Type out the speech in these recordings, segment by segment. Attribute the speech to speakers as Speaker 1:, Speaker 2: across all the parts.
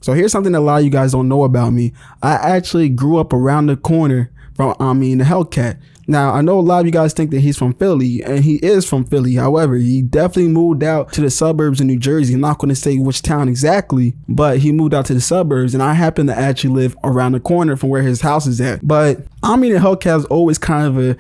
Speaker 1: So here's something that a lot of you guys don't know about me. I actually grew up around the corner from the Hellcat. Now, I know a lot of you guys think that he's from Philly, and he is from Philly. However, he definitely moved out to the suburbs in New Jersey. I'm not going to say which town exactly, but he moved out to the suburbs, and I happen to actually live around the corner from where his house is at. But the Hellcat is always kind of a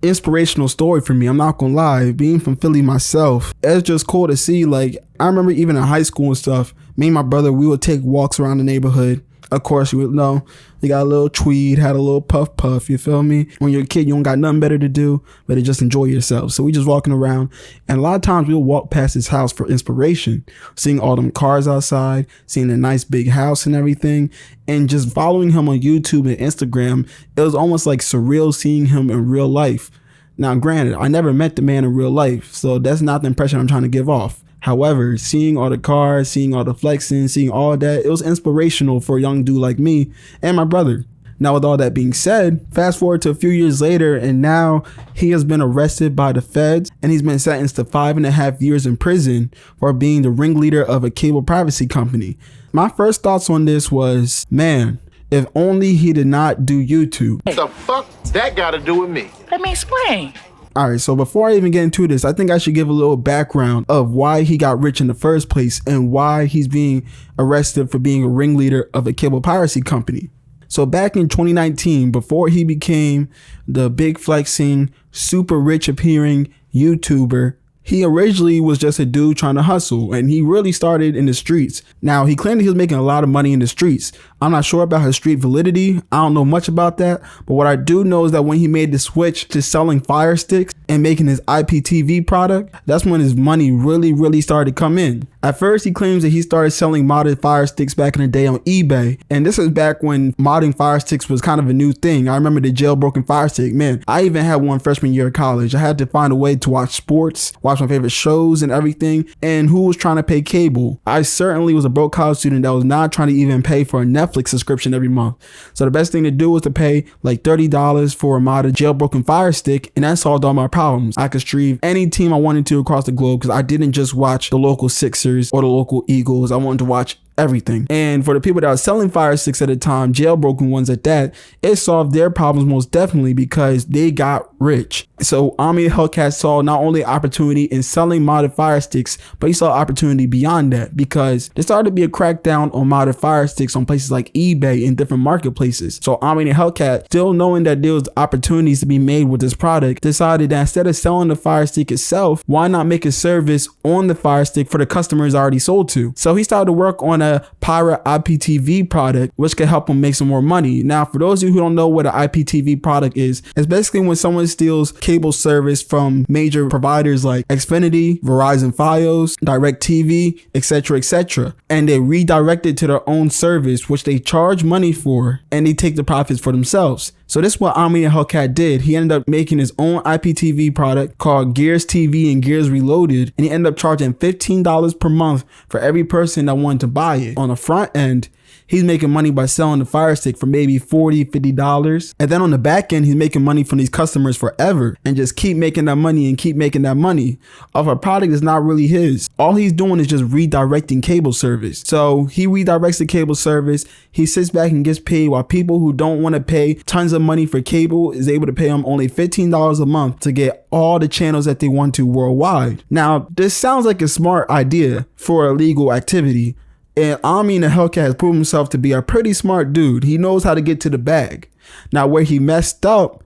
Speaker 1: inspirational story for me. I'm not gonna lie, being from Philly myself, it's just cool to see. Like, I remember even in high school and stuff, me and my brother, we would take walks around the neighborhood. Of course, you would know, you got a little tweed, had a little puff, you feel me? When you're a kid, you don't got nothing better to do but to just enjoy yourself. So we just walking around, and a lot of times we'll walk past his house for inspiration, seeing all them cars outside, seeing a nice big house and everything, and just following him on YouTube and Instagram. It was almost like surreal seeing him in real life. Now, granted, I never met the man in real life, so that's not the impression I'm trying to give off. However, seeing all the cars, seeing all the flexing, seeing all that, it was inspirational for a young dude like me and my brother. Now, with all that being said, fast forward to a few years later, and now he has been arrested by the feds, and he's been sentenced to 5.5 years in prison for being the ringleader of a cable privacy company. My first thoughts on this was, man, if only he did not do YouTube.
Speaker 2: What the fuck that got to do with me?
Speaker 3: Let me explain.
Speaker 1: All right, so before I even get into this, I think I should give a little background of why he got rich in the first place and why he's being arrested for being a ringleader of a cable piracy company. So back in 2019, before he became the big flexing, super rich appearing YouTuber, he originally was just a dude trying to hustle, and he really started in the streets. Now, he claimed he was making a lot of money in the streets. I'm not sure about his street validity. I don't know much about that. But what I do know is that when he made the switch to selling Fire Sticks and making his IPTV product, that's when his money really started to come in. At first, he claims that he started selling modded Fire Sticks back in the day on eBay. And this is back when modding Fire Sticks was kind of a new thing. I remember the jailbroken Fire Stick. Man, I even had one freshman year of college. I had to find a way to watch sports, watch my favorite shows and everything. And who was trying to pay cable? I certainly was a broke college student that was not trying to even pay for a Netflix subscription every month. So the best thing to do was to pay like $30 for a modded jailbroken Fire Stick, and that solved all my problems. I could stream any team I wanted to across the globe because I didn't just watch the local Sixers or the local Eagles. I wanted to watch everything. And for the people that were selling Fire Sticks at the time, jailbroken ones at that, it solved their problems most definitely because they got rich. So Hellcat saw not only opportunity in selling modded Fire Sticks, but he saw opportunity beyond that because there started to be a crackdown on modded Fire Sticks on places like eBay and different marketplaces. So Hellcat, still knowing that there was opportunities to be made with this product, decided that instead of selling the Fire Stick itself, why not make a service on the Fire Stick for the customers already sold to? So he started to work on a pirate IPTV product, which could help him make some more money. Now, for those of you who don't know what an IPTV product is, it's basically when someone steals cable service from major providers like Xfinity, Verizon Fios, DirecTV, etc., and they redirect it to their own service, which they charge money for, and they take the profits for themselves. So this is what Hellcat did. He ended up making his own IPTV product called Gears TV and Gears Reloaded, and he ended up charging $15 per month for every person that wanted to buy it. On the front end, he's making money by selling the Fire Stick for maybe $40, $50. And then on the back end, he's making money from these customers forever and just keep making that money and keep making that money off a product that's not really his. All he's doing is just redirecting cable service. So he redirects the cable service. He sits back and gets paid while people who don't want to pay tons of money for cable is able to pay him only $15 a month to get all the channels that they want to worldwide. Now, this sounds like a smart idea for a legal activity. And Hellcat has proven himself to be a pretty smart dude. He knows how to get to the bag. Now, where he messed up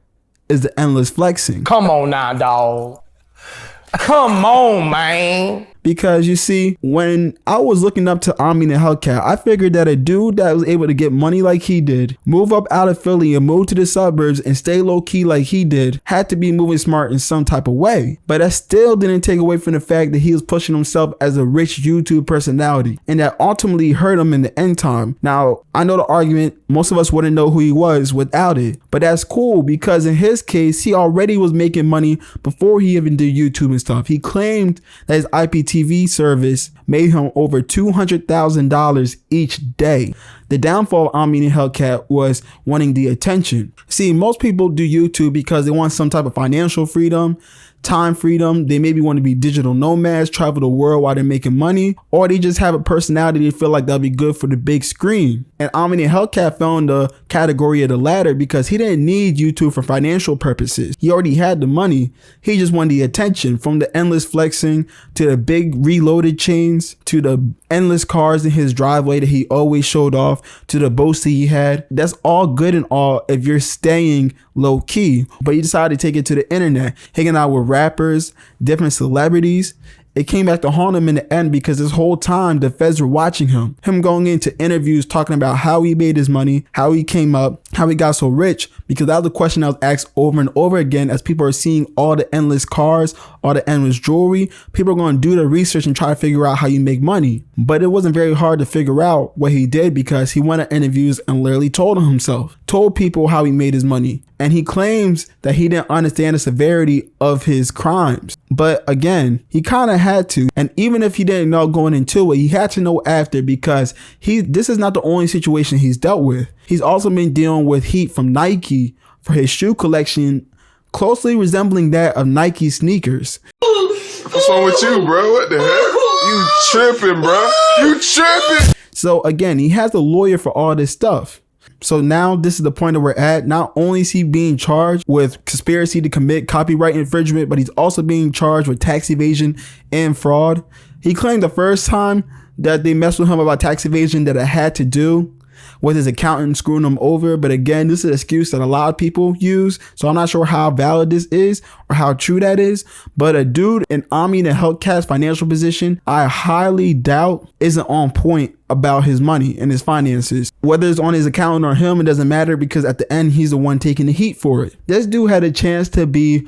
Speaker 1: is the endless flexing.
Speaker 3: Come on now, dog. Come on, man.
Speaker 1: Because you see, when I was looking up to Hellcat, I figured that a dude that was able to get money like he did, move up out of Philly and move to the suburbs and stay low key like he did, had to be moving smart in some type of way. But that still didn't take away from the fact that he was pushing himself as a rich YouTube personality, and that ultimately hurt him in the end time. Now, I know the argument, most of us wouldn't know who he was without it, but that's cool because in his case, he already was making money before he even did YouTube and stuff. He claimed that his IPTV service made him over $200,000 each day. The downfall of Hellcat was wanting the attention. See, most people do YouTube because they want some type of financial freedom. time freedom. They maybe want to be digital nomads, travel the world while they're making money, or they just have a personality they feel like that'll be good for the big screen. And Omni and Hellcat fell in the category of the latter because he didn't need YouTube for financial purposes. He already had the money. He just wanted the attention, from the endless flexing to the big reloaded chains to the endless cars in his driveway that he always showed off to the boats that he had. That's all good and all if you're staying low key, but he decided to take it to the internet, hanging out with rappers, different celebrities. It came back to haunt him in the end because this whole time the feds were watching him going into interviews talking about how he made his money, how he came up, how he got so rich, because that was the question that was asked over and over again. As people are seeing all the endless cars, all the endless jewelry, people are going to do the research and try to figure out how you make money. But it wasn't very hard to figure out what he did because he went to interviews and literally told people how he made his money. And he claims that he didn't understand the severity of his crimes. But again, he kind of had to. And even if he didn't know going into it, he had to know after, because this is not the only situation he's dealt with. He's also been dealing with heat from Nike for his shoe collection, closely resembling that of Nike sneakers.
Speaker 4: What's wrong with you, bro? What the heck? You tripping, bro. You tripping.
Speaker 1: So again, he has a lawyer for all this stuff. So now this is the point that we're at. Not only is he being charged with conspiracy to commit copyright infringement, but he's also being charged with tax evasion and fraud. He claimed the first time that they messed with him about tax evasion that it had to do with his accountant screwing him over. But again, this is an excuse that a lot of people use. So I'm not sure how valid this is or how true that is. But a dude in Omni and Hellcat's financial position, I highly doubt isn't on point about his money and his finances. Whether it's on his accountant or him, it doesn't matter, because at the end, he's the one taking the heat for it. This dude had a chance to be,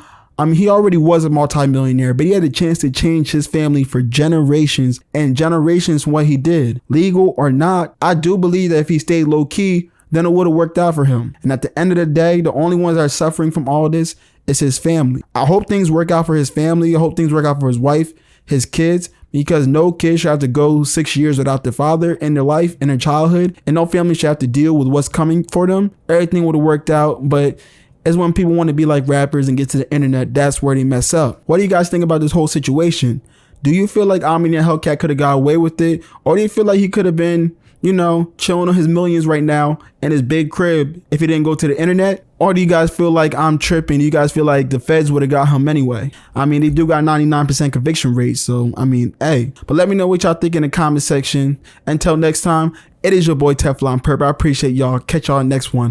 Speaker 1: he already was a multimillionaire, but he had a chance to change his family for generations and generations from what he did. Legal or not, I do believe that if he stayed low key, then it would have worked out for him. And at the end of the day, the only ones that are suffering from all this is his family. I hope things work out for his family. I hope things work out for his wife, his kids, because no kid should have to go 6 years without their father in their life, in their childhood, and no family should have to deal with what's coming for them. Everything would have worked out, but it's when people want to be like rappers and get to the internet, that's where they mess up. What do you guys think about this whole situation? Do you feel like Omni and Hellcat could have got away with it? Or do you feel like he could have been, chilling on his millions right now in his big crib if he didn't go to the internet? Or do you guys feel like I'm tripping? Do you guys feel like the feds would have got him anyway? They do got 99% conviction rate. So, hey. But let me know what y'all think in the comment section. Until next time, it is your boy Teflon Perp. I appreciate y'all. Catch y'all next one.